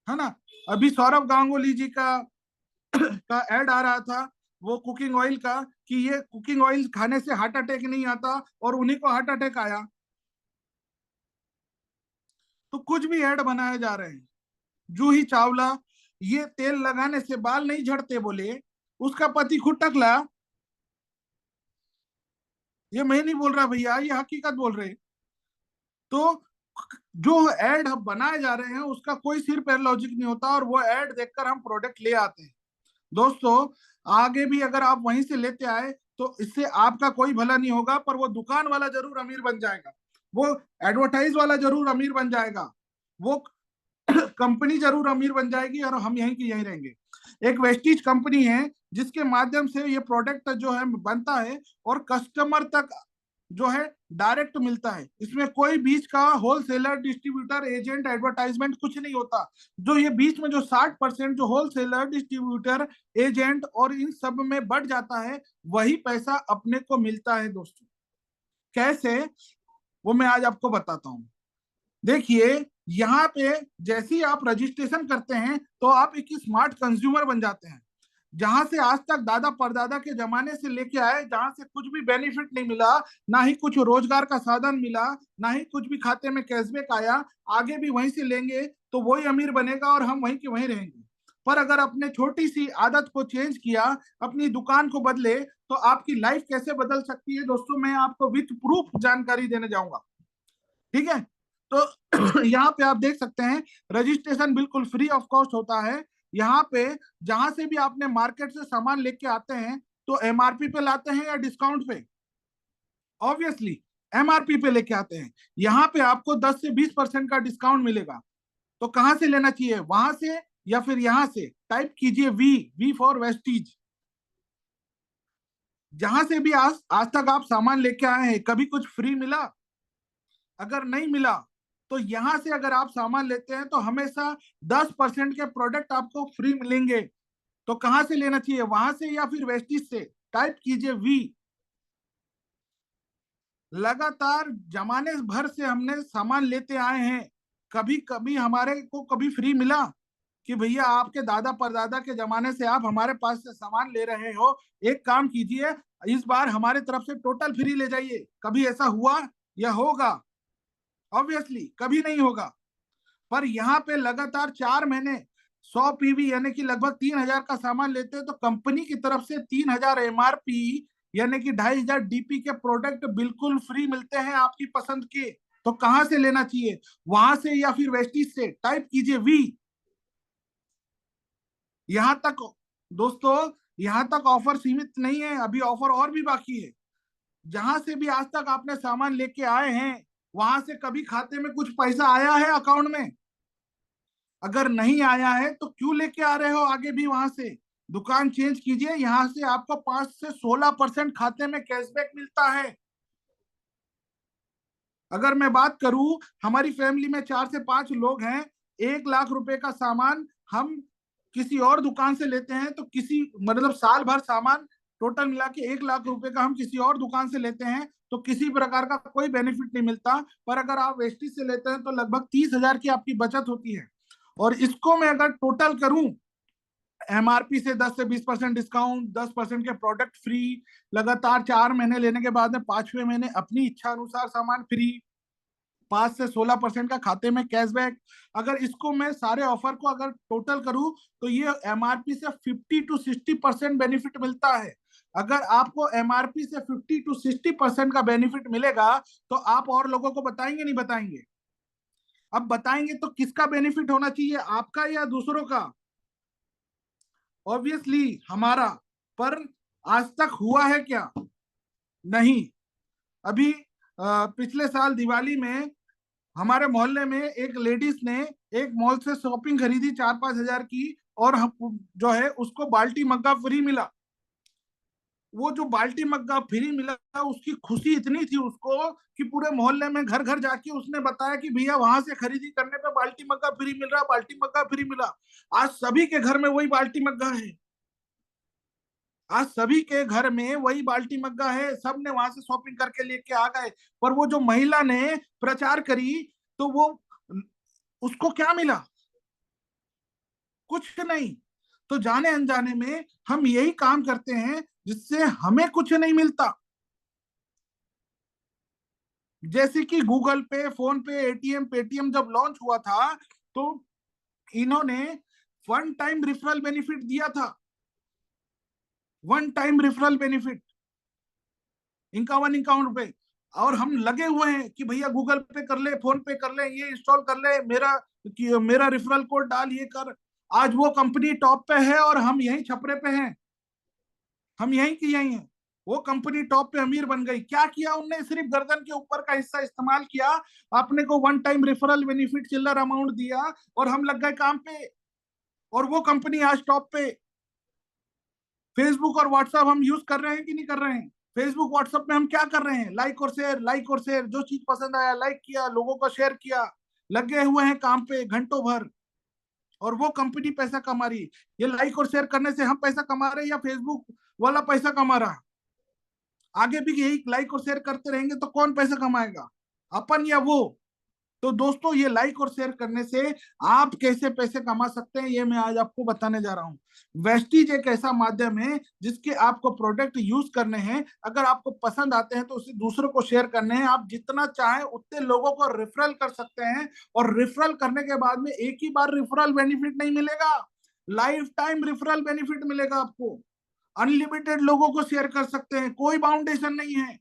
है ना। अभी सौरभ गांगुली जी का ऐड आ रहा था, वो कुकिंग ऑयल का, कि ये कुकिंग ऑयल खाने से हार्ट अटैक नहीं आता, और उन्हीं को हार्ट अटैक आया। तो कुछ भी ऐड बनाए जा रहे हैं। जूही चावला, ये तेल लगाने से बाल नहीं झड़ते बोले, उसका पति खुद टकला। ये मैं नहीं बोल रहा भैया, ये हकीकत बोल रहे। तो जो ऐड बनाए जा रहे हैं उसका कोई सिर पैर लॉजिक नहीं होता, और वो ऐड देखकर हम प्रोडक्ट ले आते हैं। दोस्तों, आगे भी अगर आप वहीं से लेते आए तो इससे आपका कोई भला नहीं होगा, पर वो दुकान वाला जरूर अमीर बन जाएगा, वो एडवर्टाइज वाला जरूर अमीर बन जाएगा, वो कंपनी जरूर अमीर बन जाएगी, और हम यहीं की यहीं रहेंगे। एक वेस्टीज कंपनी है जिसके माध्यम से ये प्रोडक्ट जो है बनता है और कस्टमर तक जो है डायरेक्ट मिलता है। इसमें कोई बीच का होलसेलर, डिस्ट्रीब्यूटर, एजेंट, एडवर्टाइजमेंट कुछ नहीं होता। जो ये बीच में जो 60% जो होलसेलर, डिस्ट्रीब्यूटर, एजेंट और इन सब में बढ़ जाता है, वही पैसा अपने को मिलता है दोस्तों। कैसे, वो मैं आज आपको बताता हूं। देखिए, यहाँ पे जैसे ही आप रजिस्ट्रेशन करते हैं तो आप एक स्मार्ट कंज्यूमर बन जाते हैं। जहां से आज तक दादा परदादा के जमाने से लेके आए, जहां से कुछ भी बेनिफिट नहीं मिला, ना ही कुछ रोजगार का साधन मिला, ना ही कुछ भी खाते में कैशबैक आया, आगे भी वहीं से लेंगे तो वही अमीर बनेगा और हम वहीं के वहीं रहेंगे। पर अगर अपने छोटी सी आदत को चेंज किया, अपनी दुकान को बदले, तो आपकी लाइफ कैसे बदल सकती है दोस्तों, मैं आपको विथ प्रूफ जानकारी देने जाऊंगा। ठीक है, तो यहाँ पे आप देख सकते हैं रजिस्ट्रेशन बिल्कुल फ्री ऑफ कॉस्ट होता है। यहाँ पे जहां से भी आपने मार्केट से सामान लेके आते हैं तो एमआरपी पे लाते हैं या डिस्काउंट पे? ऑब्वियसली एमआरपी पे लेके आते हैं। यहाँ पे आपको 10 से 20% का डिस्काउंट मिलेगा। तो कहां से लेना चाहिए, वहां से या फिर यहां से? टाइप कीजिए वी, वी फॉर वेस्टीज। जहां से भी आज आज तक आप सामान लेके आए हैं, कभी कुछ फ्री मिला? अगर नहीं मिला तो यहां से अगर आप सामान लेते हैं तो हमेशा 10% के प्रोडक्ट आपको फ्री मिलेंगे। तो कहां से लेना चाहिए, वहां से या फिर वेस्टीज से? टाइप कीजिए वी। लगातार जमाने भर से हमने सामान लेते आए हैं, कभी कभी हमारे को कभी फ्री मिला कि भैया आपके दादा परदादा के जमाने से आप हमारे पास से सामान ले रहे हो, एक काम कीजिए, इस बार हमारे तरफ से टोटल फ्री ले जाइए? कभी ऐसा हुआ या होगा? ऑब्वियसली कभी नहीं होगा। पर यहाँ पे लगातार 4 महीने 100 पीवी यानी कि लगभग 3,000 का सामान लेते हैं तो कंपनी की तरफ से 3,000 एमआरपी यानी कि 2,500 डीपी के प्रोडक्ट बिल्कुल फ्री मिलते हैं आपकी पसंद के। तो कहां से लेना चाहिए, वहां से या फिर वेस्टीज से? टाइप कीजिए वी। यहां तक दोस्तों, यहां तक ऑफर सीमित नहीं है, अभी ऑफर और भी बाकी है। जहां से भी आज तक आपने सामान लेके आए हैं, वहां से कभी खाते में कुछ पैसा आया है अकाउंट में? अगर नहीं आया है तो क्यों लेके आ रहे हो आगे भी वहां से? दुकान चेंज कीजिए, यहां से आपको 5 से 16% खाते में कैशबैक मिलता है। अगर मैं बात करूं, हमारी फैमिली में 4 से 5 लोग हैं, 1 लाख रुपए का सामान हम किसी और दुकान से लेते हैं तो किसी मतलब साल भर सामान टोटल मिला के 1 लाख रुपए का हम किसी और दुकान से लेते हैं तो किसी प्रकार का कोई बेनिफिट नहीं मिलता। पर अगर आप वेस्टीज से लेते हैं तो लगभग 30,000 की आपकी बचत होती है। और इसको मैं अगर टोटल करूं, एमआरपी से 10 से 20% डिस्काउंट, 10% के प्रोडक्ट फ्री, लगातार 4 महीने लेने के बाद में 5वें महीने अपनी इच्छा अनुसार सामान फ्री, 5 से 16% का खाते में कैशबैक। अगर इसको मैं सारे ऑफर को अगर टोटल करूं तो ये एमआरपी से 50 to 60% बेनिफिट मिलता है। अगर आपको एमआरपी से 50 to 60% का बेनिफिट मिलेगा तो आप और लोगों को बताएंगे नहीं बताएंगे? अब बताएंगे तो किसका बेनिफिट होना चाहिए, आपका या दूसरों का? ऑब्वियसली हमारा। पर आज तक हुआ है क्या? नहीं। अभी पिछले साल दिवाली में हमारे मोहल्ले में एक लेडीज ने एक मॉल से शॉपिंग खरीदी 4-5 हजार की, और हम जो है उसको बाल्टी मग्गा फ्री मिला। वो जो बाल्टी मग्गा फ्री मिला, उसकी खुशी इतनी थी उसको कि पूरे मोहल्ले में घर घर जाके उसने बताया कि भैया वहां से खरीदी करने पे बाल्टी मग्गा फ्री मिल रहा, बाल्टी मग्गा फ्री मिला। आज सभी के घर में वही बाल्टी मग्गा है, आज सभी के घर में वही बाल्टी मग्गा है, सब ने वहां से शॉपिंग करके लेके आ गए। पर वो जो महिला ने प्रचार करी, तो वो उसको क्या मिला? कुछ नहीं। तो जाने अनजाने में हम यही काम करते हैं जिससे हमें कुछ नहीं मिलता। जैसे कि गूगल पे, फोन पे, एटीएम, पेटीएम जब लॉन्च हुआ था तो इन्होंने वन टाइम रिफरल बेनिफिट दिया था। वन टाइम रिफरल बेनिफिट 51-51 रुपए। और हम लगे हुए हैं कि भैया गूगल पे कर ले, फोन पे कर ले, ये इंस्टॉल कर ले, मेरा रेफरल कोड डाल, ये कर। आज वो कंपनी टॉप पे है और हम यहीं छपरे पे हैं, हम यहीं की यहीं हैं। वो कंपनी टॉप पे अमीर बन गई। क्या किया उनने? सिर्फ गर्दन के ऊपर का हिस्सा इस्तेमाल किया, आपने को वन टाइम रेफरल बेनिफिट चिल्लर अमाउंट दिया और हम लग गए काम पे, और वो कंपनी आज टॉप पे। फेसबुक और व्हाट्सएप हम यूज कर रहे हैं कि नहीं कर रहे हैं? फेसबुक व्हाट्सएप में हम क्या कर रहे हैं? लाइक और शेयर, लाइक और शेयर, जो चीज पसंद आया लाइक किया, लोगों को शेयर किया, लगे हुए हैं काम पे घंटों भर, और वो कंपनी पैसा कमा रही है। ये लाइक और शेयर करने से हम पैसा कमा रहे हैं या फेसबुक वाला पैसा कमा रहा है? आगे भी यही लाइक और शेयर करते रहेंगे तो कौन पैसा कमाएगा, अपन या वो? तो दोस्तों, ये लाइक और शेयर करने से आप कैसे पैसे कमा सकते हैं, ये मैं आज आपको बताने जा रहा हूं। वेस्टीज एक ऐसा माध्यम है जिसके आपको प्रोडक्ट यूज करने हैं, अगर आपको पसंद आते हैं तो उसे दूसरों को शेयर करने हैं। आप जितना चाहें उतने लोगों को रेफरल कर सकते हैं, और रेफरल करने के बाद में एक ही बार रेफरल बेनिफिट नहीं मिलेगा, लाइफ टाइम रेफरल बेनिफिट मिलेगा आपको। अनलिमिटेड लोगों को शेयर कर सकते हैं, कोई बाउंडेशन नहीं है।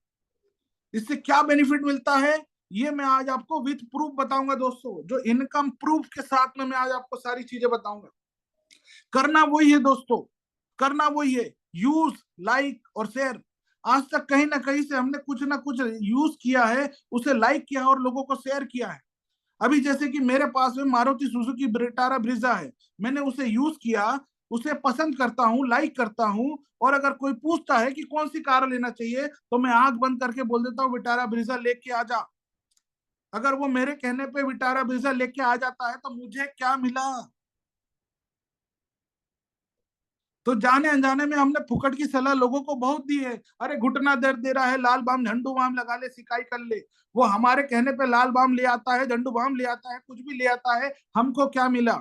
इससे क्या बेनिफिट मिलता है, ये मैं आज आपको विथ प्रूफ बताऊंगा दोस्तों, जो इनकम प्रूफ के साथ में मैं आज आपको सारी चीजें बताऊंगा। करना वही है दोस्तों, करना वही है, यूज, लाइक और शेयर। आज तक कहीं ना कहीं से हमने कुछ ना कुछ यूज किया है, उसे लाइक किया और लोगों को शेयर किया है। अभी जैसे कि मेरे पास में मारुति सुजुकी विटारा ब्रिजा है, मैंने उसे यूज किया, उसे पसंद करता हूँ, लाइक करता हूँ, और अगर कोई पूछता है कि कौन सी कार लेना चाहिए तो मैं आंख बंद करके बोल देता हूँ विटारा ब्रिजा लेके आ जा। अगर वो मेरे कहने पे विटारा ब्रिजा लेके आ जाता है तो मुझे क्या मिला? तो जाने अनजाने में हमने फुकट की सलाह लोगों को बहुत दी है। अरे घुटना दर्द दे रहा है, लाल बाम झंडू बाम लगा ले, सिकाई कर ले। वो हमारे कहने पे लाल बाम ले आता है, झंडू बाम ले आता है, कुछ भी ले आता है, हमको क्या मिला?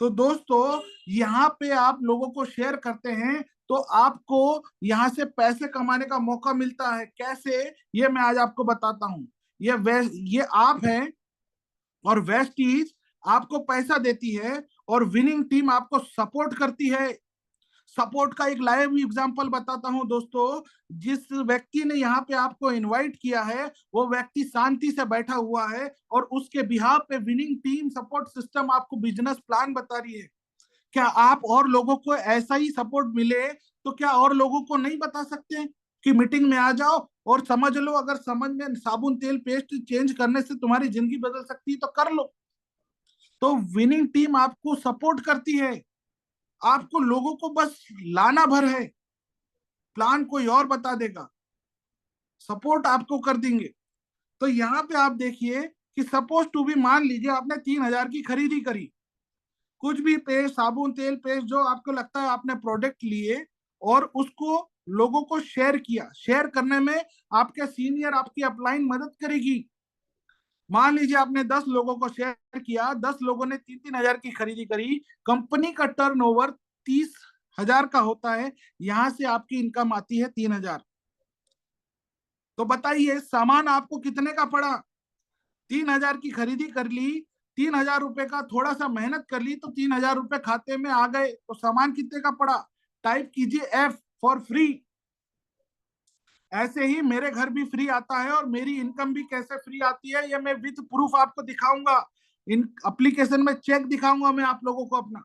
तो दोस्तों, यहाँ पे आप लोगों को शेयर करते हैं तो आपको यहाँ से पैसे कमाने का मौका मिलता है। कैसे, ये मैं आज आपको बताता हूँ। ये आप है, और वेस्ट ईज आपको पैसा देती है, और विनिंग टीम आपको सपोर्ट करती है। सपोर्ट का एक लाइव एग्जांपल बताता हूं दोस्तों। जिस व्यक्ति ने यहाँ पे आपको इनवाइट किया है, वो व्यक्ति शांति से बैठा हुआ है, और उसके बिहाफ पे विनिंग टीम सपोर्ट सिस्टम आपको बिजनेस प्लान बता रही है। क्या आप और लोगों को ऐसा ही सपोर्ट मिले तो क्या और लोगों को नहीं बता सकते कि मीटिंग में आ जाओ और समझ लो, अगर समझ में साबुन तेल पेस्ट चेंज करने से तुम्हारी जिंदगी बदल सकती है तो कर लो। तो विनिंग टीम आपको सपोर्ट करती है, आपको लोगों को बस लाना भर है, प्लान कोई और बता देगा, सपोर्ट आपको कर देंगे। तो यहाँ पे आप देखिए कि सपोज टू बी, मान लीजिए आपने 3,000 की खरीदी करी, कुछ भी पेस्ट, साबुन तेल पेस्ट जो आपको लगता है आपने प्रोडक्ट लिए, और उसको लोगों को शेयर किया। शेयर करने में आपके सीनियर आपकी अपलाइन मदद करेगी। मान लीजिए आपने 10 लोगों को शेयर किया, 10 लोगों ने 3-3 हजार की खरीदी करी, कंपनी का टर्नओवर 30,000 का होता है, यहां से आपकी इनकम आती है 3,000। तो बताइए सामान आपको कितने का पड़ा? 3,000 की खरीदी कर ली, 3,000 रुपए का थोड़ा सा मेहनत कर ली तो 3,000 रुपए खाते में आ गए, तो सामान कितने का पड़ा? टाइप कीजिए एफ फॉर फ्री। ऐसे ही मेरे घर भी फ्री आता है, और मेरी इनकम भी कैसे फ्री आती है ये मैं विद प्रूफ आपको दिखाऊंगा। इन एप्लीकेशन में चेक दिखाऊंगा मैं आप लोगों को अपना।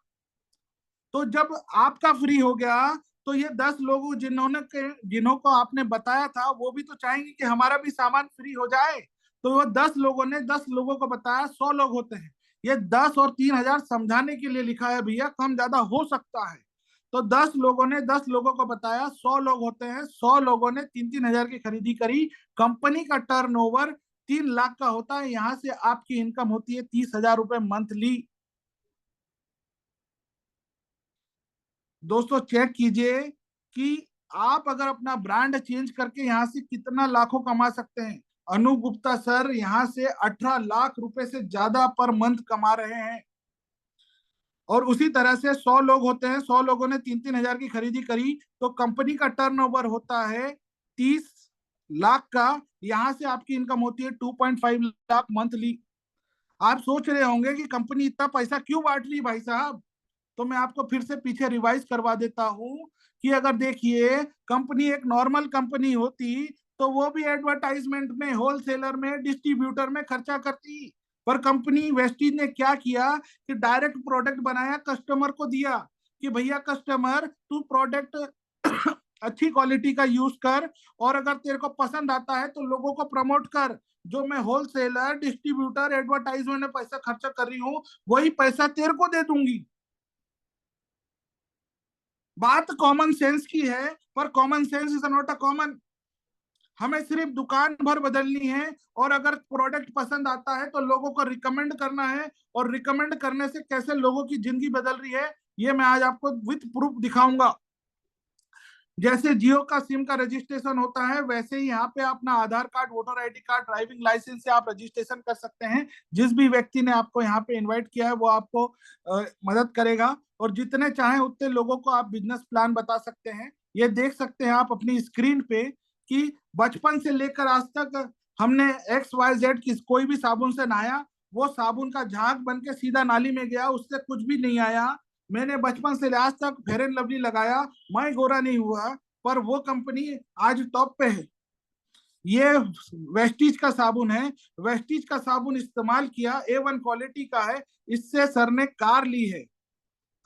तो जब आपका फ्री हो गया, तो ये 10 लोग जिन्हों को आपने बताया था, वो भी तो चाहेंगे कि हमारा भी सामान फ्री हो जाए। तो वो 10 लोगों ने 10 लोगों को बताया, 100 लोग होते हैं। ये 10 और 3,000 समझाने के लिए लिखा है भैया, कम ज्यादा हो सकता है। तो 10 लोगों ने 10 लोगों को बताया, 100 लोग होते हैं, 100 लोगों ने 3-3 हजार की खरीदी करी। कंपनी का टर्नओवर 3 लाख का होता है, यहां से आपकी इनकम होती है 30,000 रुपए मंथली। दोस्तों चेक कीजिए कि आप अगर अपना ब्रांड चेंज करके यहाँ से कितना लाखों कमा सकते हैं। अनु गुप्ता सर यहाँ से 18 लाख रुपए से ज्यादा पर मंथ कमा रहे हैं। और उसी तरह से 100 लोग होते हैं, 100 लोगों ने 3-3 हजार की खरीदी करी, तो कंपनी का टर्नओवर होता है 30 लाख का, यहां से आपकी इनकम होती है 2.5 लाख मंथली। आप सोच रहे होंगे कि कंपनी इतना पैसा क्यों बांट रही भाई साहब? तो मैं आपको फिर से पीछे रिवाइज करवा देता हूं कि अगर देखिए कंपनी एक नॉर्मल कंपनी होती तो वो भी एडवर्टाइजमेंट में, होलसेलर में, डिस्ट्रीब्यूटर में खर्चा करती। पर कंपनी वेस्टीज ने क्या किया कि डायरेक्ट प्रोडक्ट बनाया, कस्टमर को दिया कि भैया कस्टमर तू प्रोडक्ट अच्छी क्वालिटी का यूज कर, और अगर तेरे को पसंद आता है तो लोगों को प्रमोट कर। जो मैं होलसेलर, डिस्ट्रीब्यूटर, एडवर्टाइजमेंट में पैसा खर्चा कर रही हूँ, वही पैसा तेरे को दे दूंगी। बात कॉमन सेंस की है, पर common sense is not a common. हमें सिर्फ दुकान भर बदलनी है, और अगर प्रोडक्ट पसंद आता है तो लोगों को रिकमेंड करना है, और रिकमेंड करने से कैसे लोगों की जिंदगी बदल रही है, ये मैं आज आपको विथ प्रूफ दिखाऊंगा। जैसे जियो का सिम का रजिस्ट्रेशन होता है, वैसे ही यहाँ पे अपना Aadhaar card, voter ID card, driving licence से आप रजिस्ट्रेशन कर सकते हैं। जिस भी व्यक्ति ने आपको यहाँ पे इनवाइट किया है वो आपको मदद करेगा, और जितने चाहें उतने लोगों को आप बिजनेस प्लान बता सकते हैं। ये देख सकते हैं आप अपनी स्क्रीन पे कि बचपन से लेकर आज तक हमने XYZ किस कोई भी साबुन से नहाया, वो साबुन का झाग बन के सीधा नाली में गया, उससे कुछ भी नहीं आया। मैंने बचपन से आज तक फेयर एंड लवली लगाया, मैं गोरा नहीं हुआ, पर वो कंपनी आज टॉप पे है। ये वेस्टीज का साबुन है, वेस्टीज का साबुन इस्तेमाल किया, A1 क्वालिटी का है। इससे सर ने कार ली है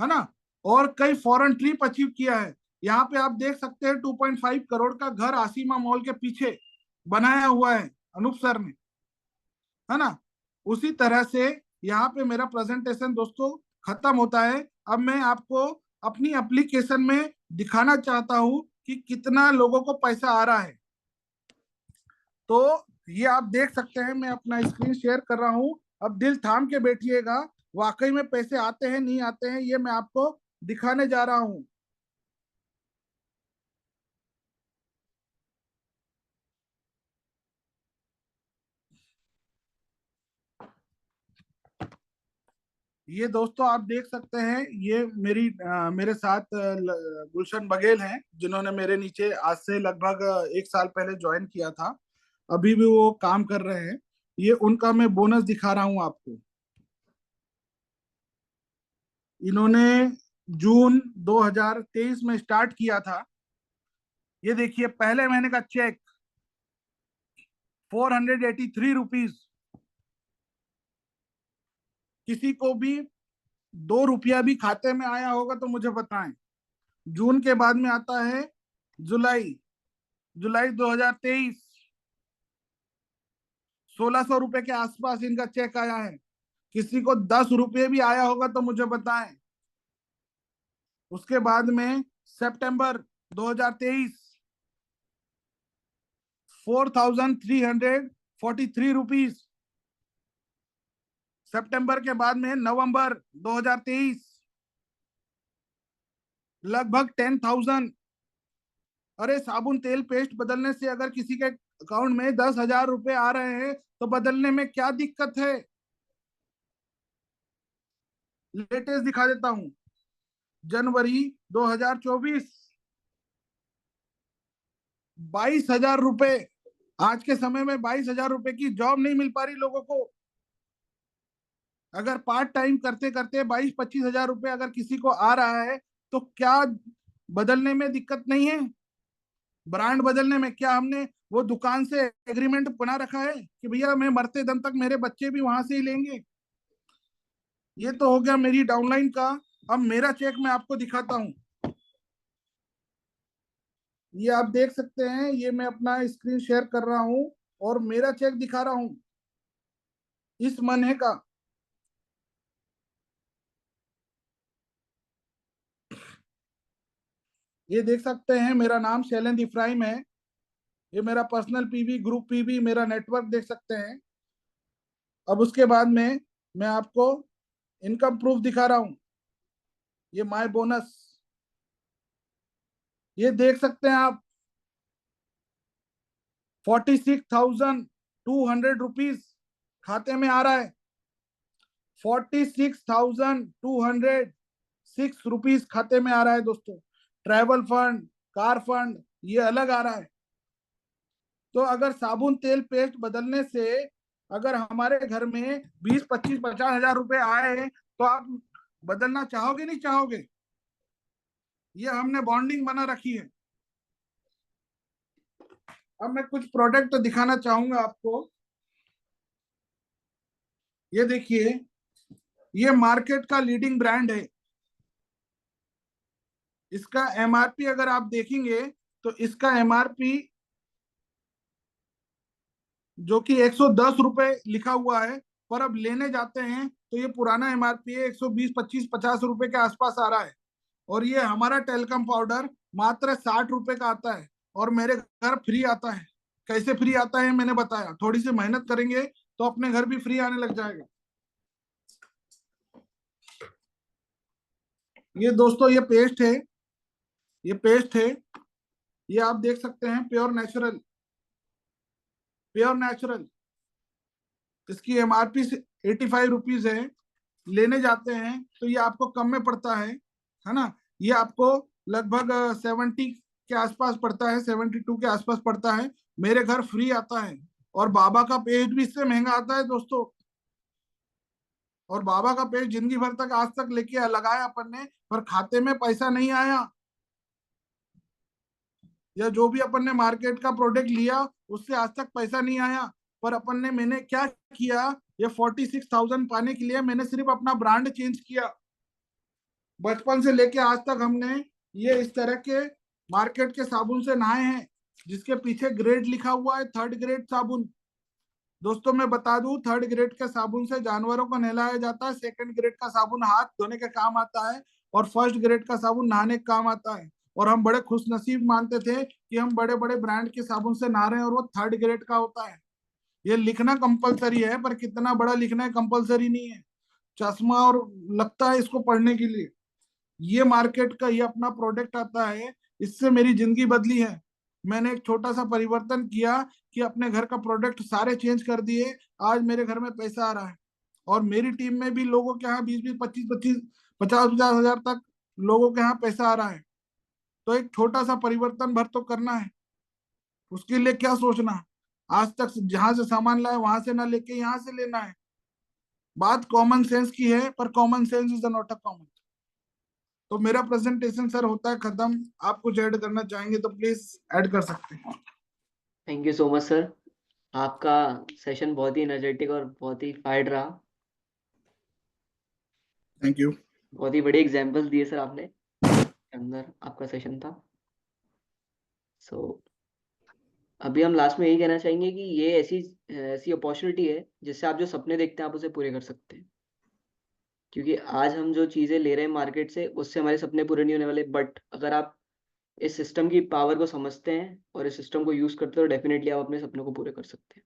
ना, और कई फॉरेन ट्रिप अचीव किया है। यहाँ पे आप देख सकते हैं 2.5 करोड़ का घर आसिमा मॉल के पीछे बनाया हुआ है अनूप सर ने, है ना। उसी तरह से यहाँ पे मेरा प्रेजेंटेशन दोस्तों खत्म होता है। अब मैं आपको अपनी एप्लीकेशन में दिखाना चाहता हूँ कि कितना लोगों को पैसा आ रहा है। तो ये आप देख सकते हैं, मैं अपना स्क्रीन शेयर कर रहा हूँ। अब दिल थाम के बैठिएगा, वाकई में पैसे आते हैं नहीं आते हैं ये मैं आपको दिखाने जा रहा हूँ। ये दोस्तों आप देख सकते हैं, ये मेरे साथ गुलशन बघेल हैं, जिन्होंने मेरे नीचे आज से लगभग 1 साल पहले ज्वाइन किया था। अभी भी वो काम कर रहे हैं। ये उनका मैं बोनस दिखा रहा हूं आपको। इन्होंने जून 2023 में स्टार्ट किया था। ये देखिए पहले महीने का चेक 483 रुपीज। किसी को भी 2 रुपया भी खाते में आया होगा तो मुझे बताएं। जून के बाद में आता है जुलाई। जुलाई 2023, 1600 रुपए के आसपास इनका चेक आया है। किसी को 10 रुपये भी आया होगा तो मुझे बताएं। उसके बाद में सितंबर 2023, 4343 रुपीज। सितंबर के बाद में नवंबर 2023, लगभग 10,000। अरे साबुन तेल पेस्ट बदलने से अगर किसी के अकाउंट में 10,000 रुपए आ रहे हैं तो बदलने में क्या दिक्कत है। लेटेस्ट दिखा देता हूं, जनवरी 2024, 22,000 रुपए। आज के समय में 22,000 रुपए की जॉब नहीं मिल पा रही लोगों को। अगर पार्ट टाइम करते करते 22-25 हजार रुपए अगर किसी को आ रहा है तो क्या बदलने में दिक्कत नहीं है। ब्रांड बदलने में क्या हमने वो दुकान से एग्रीमेंट बना रखा है कि भैया मैं मरते दम तक मेरे बच्चे भी वहां से ही लेंगे। ये तो हो गया मेरी डाउनलाइन का। अब मेरा चेक मैं आपको दिखाता हूँ। ये आप देख सकते हैं, ये मैं अपना स्क्रीन शेयर कर रहा हूँ और मेरा चेक दिखा रहा हूँ इस महीने का। ये देख सकते हैं, मेरा नाम शैलेंद्र इफ्राहिम है। ये मेरा पर्सनल पीवी, ग्रुप पीवी, मेरा नेटवर्क देख सकते हैं। अब उसके बाद में मैं आपको इनकम प्रूफ दिखा रहा हूँ। ये माय बोनस, ये देख सकते हैं आप, 46,200 रुपीज खाते में आ रहा है। 46,206 रुपीज खाते में आ रहा है दोस्तों। ट्रैवल फंड, कार फंड, ये अलग आ रहा है। तो अगर साबुन तेल पेस्ट बदलने से अगर हमारे घर में 20-25-50 हजार रुपए आए तो आप बदलना चाहोगे नहीं चाहोगे। ये हमने बॉन्डिंग बना रखी है। अब मैं कुछ प्रोडक्ट दिखाना चाहूंगा आपको। ये देखिए, ये मार्केट का लीडिंग ब्रांड है। इसका MRP अगर आप देखेंगे तो इसका एमआरपी जो कि 110 रुपए लिखा हुआ है, पर अब लेने जाते हैं तो ये पुराना एमआरपी है 120, 25, 50 रुपए के आसपास आ रहा है। और ये हमारा टेल्कम पाउडर मात्र 60 रुपए का आता है और मेरे घर फ्री आता है। कैसे फ्री आता है मैंने बताया, थोड़ी सी मेहनत करेंगे तो अपने घर भी फ्री आने लग जाएगा। ये दोस्तों ये पेस्ट है, ये पेस्ट है, ये आप देख सकते हैं, प्योर नेचुरल, प्योर नेचुरल। इसकी एमआरपी 85 रुपीज है। लेने जाते हैं तो ये आपको कम में पड़ता है ना। ये आपको लगभग 70 के आसपास पड़ता है, 72 के आसपास पड़ता है। मेरे घर फ्री आता है। और बाबा का पेस्ट भी इससे महंगा आता है दोस्तों। और बाबा का पेस्ट जिंदगी भर तक आज तक लेके लगाया अपन ने, पर खाते में पैसा नहीं आया। या जो भी अपन ने मार्केट का प्रोडक्ट लिया उससे आज तक पैसा नहीं आया। पर अपन ने, मैंने क्या किया, ये 46,000 पाने के लिए मैंने सिर्फ अपना ब्रांड चेंज किया। बचपन से लेके आज तक हमने ये इस तरह के मार्केट के साबुन से नहाए हैं, जिसके पीछे ग्रेड लिखा हुआ है, 3rd ग्रेड साबुन। दोस्तों मैं बता दूं, 3rd ग्रेड के साबुन से जानवरों को नहलाया जाता है, 2nd ग्रेड का साबुन हाथ धोने के काम आता है, और 1st ग्रेड का साबुन नहाने के काम आता है। और हम बड़े खुश नसीब मानते थे कि हम बड़े बड़े ब्रांड के साबुन से नहा रहे हैं और वो 3rd ग्रेड का होता है। ये लिखना कंपलसरी है, पर कितना बड़ा लिखना है कंपलसरी नहीं है। चश्मा और लगता है इसको पढ़ने के लिए। ये मार्केट का ये अपना प्रोडक्ट आता है, इससे मेरी जिंदगी बदली है। मैंने एक छोटा सा परिवर्तन किया कि अपने घर का प्रोडक्ट सारे चेंज कर दिए। आज मेरे घर में पैसा आ रहा है। और मेरी टीम में भी लोगों के यहाँ 20-20, 25-25, 50-50 हजार तक लोगों के यहाँ पैसा आ रहा है। तो एक छोटा सा परिवर्तन भर तो करना है। उसके लिए क्या सोचना, आज तक जहां से सामान लाए वहां से ना लेके यहाँ से लेना है। बात कॉमन सेंस की है, पर common sense is not a common. तो मेरा प्रेजेंटेशन सर होता है खत्म। आप कुछ ऐड करना चाहेंगे तो प्लीज ऐड कर सकते हैं। Thank you so much sir. आपका सेशन बहुत ही एनर्जेटिक और बहुत ही फाइड रहा। Thank you. बहुत ही बड़े एग्जांपल्स दिए सर आपने, अंदर आपका सेशन था। सो अभी हम लास्ट में यही कहना चाहेंगे कि ये ऐसी ऐसी अपॉर्चुनिटी है जिससे आप जो सपने देखते हैं आप उसे पूरे कर सकते हैं। क्योंकि आज हम जो चीज़ें ले रहे हैं मार्केट से उससे हमारे सपने पूरे नहीं होने वाले, बट अगर आप इस सिस्टम की पावर को समझते हैं और इस सिस्टम को यूज़ करते हैं तो डेफिनेटली आप अपने सपनों को पूरे कर सकते हैं।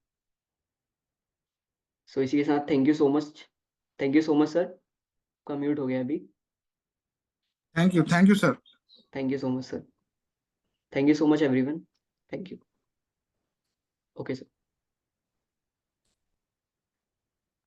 सो इसी के साथ thank you so much, thank you so much sir. आपका म्यूट हो गया अभी। Thank you sir. Thank you so much sir. Thank you so much everyone. Thank you. Okay sir.